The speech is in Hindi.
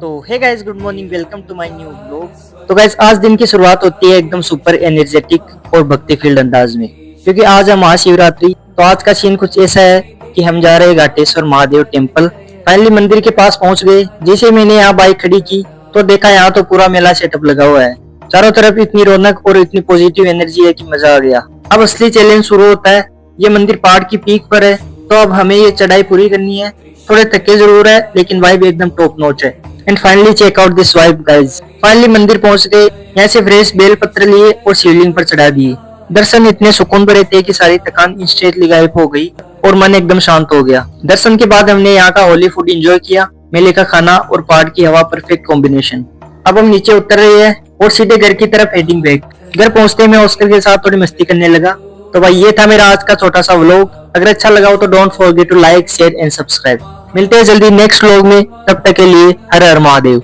तो hey guys, good morning, welcome to my new blog. तो गाइस, आज दिन की शुरुआत होती है एकदम सुपर एनर्जेटिक और भक्ति फील्ड अंदाज में, क्योंकि आज है महाशिवरात्रि। तो आज का सीन कुछ ऐसा है कि हम जा रहे हैं घाटेश्वर महादेव टेम्पल। फाइनली मंदिर के पास पहुंच गए। जैसे मैंने यहाँ बाइक खड़ी की तो देखा यहाँ तो पूरा मेला सेटअप लगा हुआ है। चारों तरफ इतनी रौनक और इतनी पॉजिटिव एनर्जी है कि मजा आ गया। अब असली चैलेंज शुरू होता है। ये मंदिर पहाड़ की पीक पर है, तो अब हमें ये चढ़ाई पूरी करनी है। थोड़े थके जरूर है, लेकिन वाइब एकदम टॉप नॉच है। And finally check out this vibe guys. Finally मंदिर पहुंच गए। यहाँ से फ्रेश बेल पत्र लिए और शिवलिंग पर चढ़ा दिए। दर्शन इतने सुकून भरे थे कि सारी थकान इंस्टेंटली गायब हो गई और मन एकदम शांत हो गया। दर्शन के बाद हमने यहाँ का होली फूड एंजॉय किया। मेले का खाना और पहाड़ की हवा परफेक्ट कॉम्बिनेशन। अब हम नीचे उतर रहे हैं और सीधे घर की तरफ हेडिंग बैक। घर पहुंचते मैं ऑस्कर के साथ थोड़ी मस्ती करने लगा। तो भाई, ये था मेरा आज का छोटा सा व्लॉग। अगर अच्छा लगा हो तो don't forget to like, share and subscribe. मिलते हैं जल्दी नेक्स्ट व्लॉग में। तब तक के लिए हर हर महादेव।